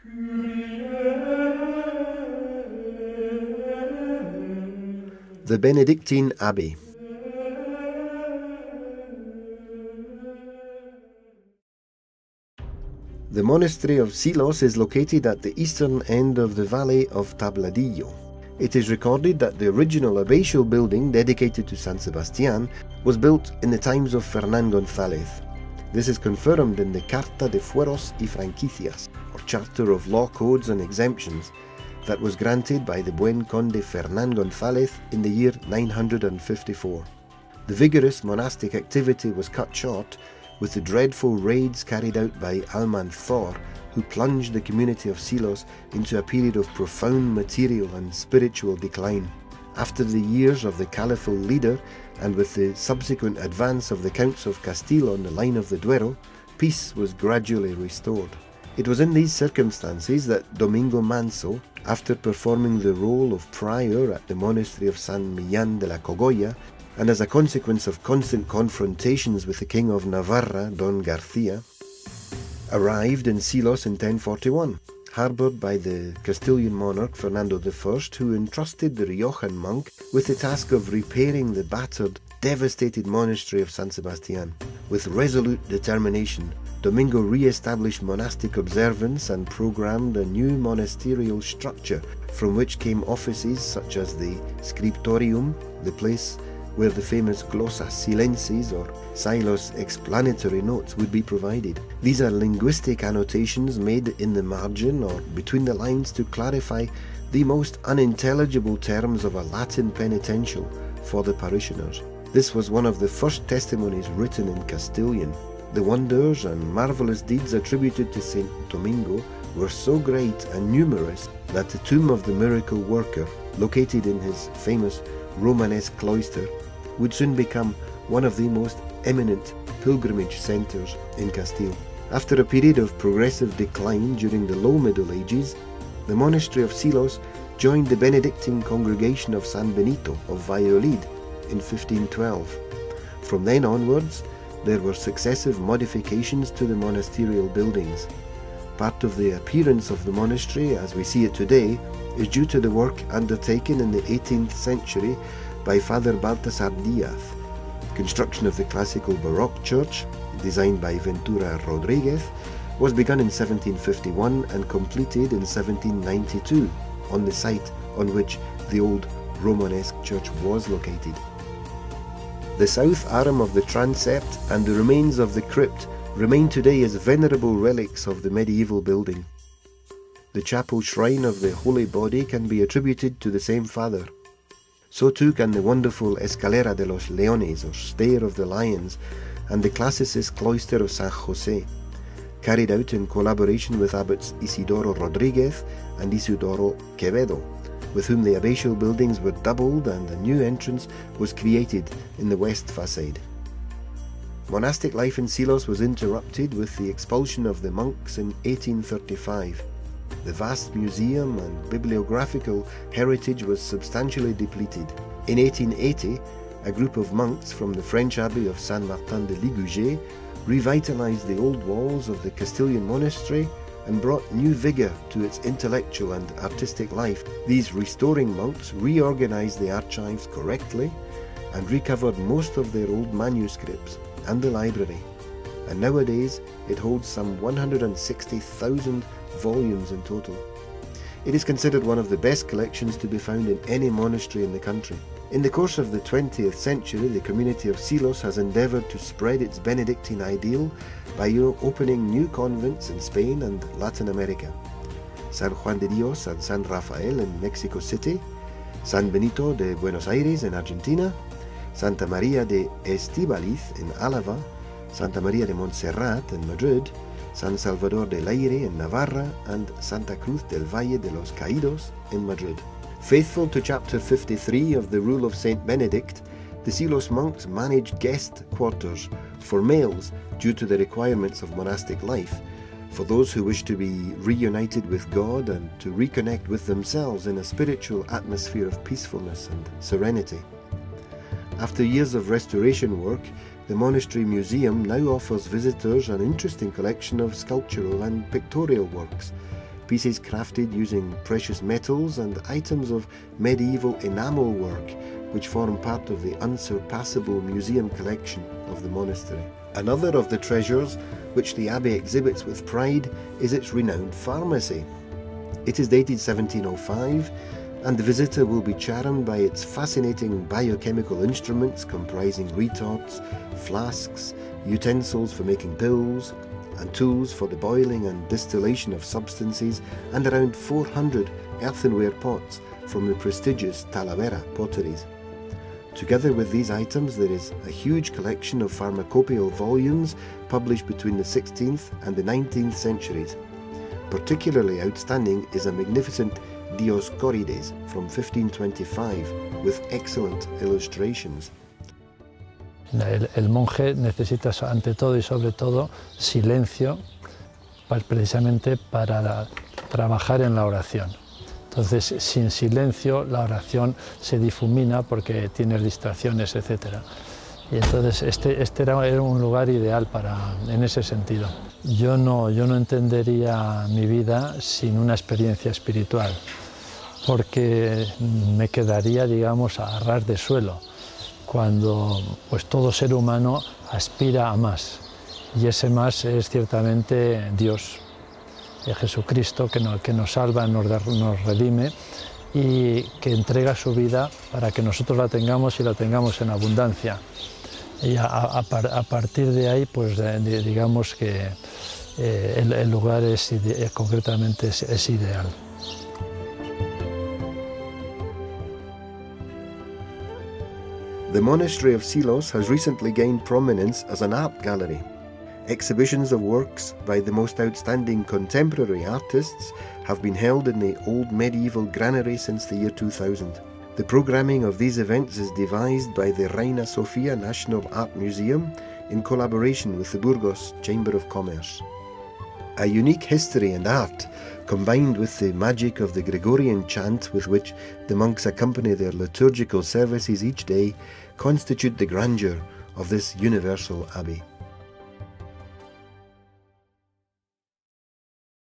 The Benedictine Abbey. The monastery of Silos is located at the eastern end of the valley of Tabladillo. It is recorded that the original abbatial building dedicated to San Sebastian was built in the times of Fernán González. This is confirmed in the Carta de Fueros y Franquicias, or Charter of Law Codes and Exemptions, that was granted by the Buen Conde Fernán González in the year 954. The vigorous monastic activity was cut short with the dreadful raids carried out by Almanzor, who plunged the community of Silos into a period of profound material and spiritual decline. After the years of the caliphal leader, and with the subsequent advance of the Counts of Castile on the line of the Duero, peace was gradually restored. It was in these circumstances that Domingo Manso, after performing the role of prior at the monastery of San Millán de la Cogolla, and as a consequence of constant confrontations with the King of Navarra, Don Garcia, arrived in Silos in 1041, harboured by the Castilian monarch Fernando I, who entrusted the Riojan monk with the task of repairing the battered, devastated monastery of San Sebastian. With resolute determination, Domingo re-established monastic observance and programmed a new monasterial structure from which came offices such as the scriptorium, the place where the famous glossas silensis or silos explanatory notes would be provided. These are linguistic annotations made in the margin or between the lines to clarify the most unintelligible terms of a Latin penitential for the parishioners. This was one of the first testimonies written in Castilian. The wonders and marvellous deeds attributed to Saint Domingo were so great and numerous that the tomb of the miracle worker, located in his famous Romanesque cloister, would soon become one of the most eminent pilgrimage centres in Castile. After a period of progressive decline during the Low Middle Ages, the monastery of Silos joined the Benedictine congregation of San Benito of Valladolid in 1512. From then onwards, there were successive modifications to the monasterial buildings. Part of the appearance of the monastery as we see it today is due to the work undertaken in the 18th century by Father Baltasar Diaz. Construction of the classical Baroque church, designed by Ventura Rodriguez, was begun in 1751 and completed in 1792 on the site on which the old Romanesque church was located. The south arm of the transept and the remains of the crypt remain today as venerable relics of the medieval building. The chapel shrine of the Holy Body can be attributed to the same father. So too can the wonderful Escalera de los Leones, or Stair of the Lions, and the classicist cloister of San Jose, carried out in collaboration with abbots Isidoro Rodriguez and Isidoro Quevedo, with whom the abbatial buildings were doubled and a new entrance was created in the west facade. Monastic life in Silos was interrupted with the expulsion of the monks in 1835. The vast museum and bibliographical heritage was substantially depleted. In 1880, a group of monks from the French abbey of Saint Martin de Ligugé revitalized the old walls of the Castilian monastery and brought new vigour to its intellectual and artistic life. These restoring monks reorganized the archives correctly and recovered most of their old manuscripts and the library, and nowadays it holds some 160,000 volumes in total. It is considered one of the best collections to be found in any monastery in the country. In the course of the 20th century, the community of Silos has endeavoured to spread its Benedictine ideal by opening new convents in Spain and Latin America. San Juan de Dios and San Rafael in Mexico City, San Benito de Buenos Aires in Argentina, Santa María de Estíbaliz in Álava, Santa María de Montserrat in Madrid, San Salvador del Aire in Navarra, and Santa Cruz del Valle de los Caídos in Madrid. Faithful to chapter 53 of the Rule of Saint Benedict, the Silos monks managed guest quarters for males due to the requirements of monastic life, for those who wish to be reunited with God and to reconnect with themselves in a spiritual atmosphere of peacefulness and serenity. After years of restoration work, the monastery museum now offers visitors an interesting collection of sculptural and pictorial works, pieces crafted using precious metals and items of medieval enamel work which form part of the unsurpassable museum collection of the monastery. Another of the treasures which the abbey exhibits with pride is its renowned pharmacy. It is dated 1705, and the visitor will be charmed by its fascinating biochemical instruments comprising retorts, flasks, utensils for making pills, and tools for the boiling and distillation of substances, and around 400 earthenware pots from the prestigious Talavera potteries. Together with these items, there is a huge collection of pharmacopoeial volumes published between the 16th and the 19th centuries. Particularly outstanding is a magnificent Dioscorides from 1525 with excellent illustrations. El monje necesita ante todo y sobre todo silencio precisamente para trabajar en la oración. Entonces, sin silencio la oración se difumina porque tiene distracciones, etc. Y entonces este era un lugar ideal en ese sentido. Yo no entendería mi vida sin una experiencia espiritual, porque me quedaría, digamos, a ras de suelo, cuando pues todo ser humano aspira a más, y ese más es ciertamente Dios, Jesucristo, que nos salva, nos redime y que entrega su vida para que nosotros la tengamos y la tengamos en abundancia. Y a partir de ahí, pues digamos que el lugar concretamente es ideal. The monastery of Silos has recently gained prominence as an art gallery. Exhibitions of works by the most outstanding contemporary artists have been held in the old medieval granary since the year 2000. The programming of these events is devised by the Reina Sofia National Art Museum in collaboration with the Burgos Chamber of Commerce. A unique history and art, combined with the magic of the Gregorian chant with which the monks accompany their liturgical services each day, constitute the grandeur of this universal abbey.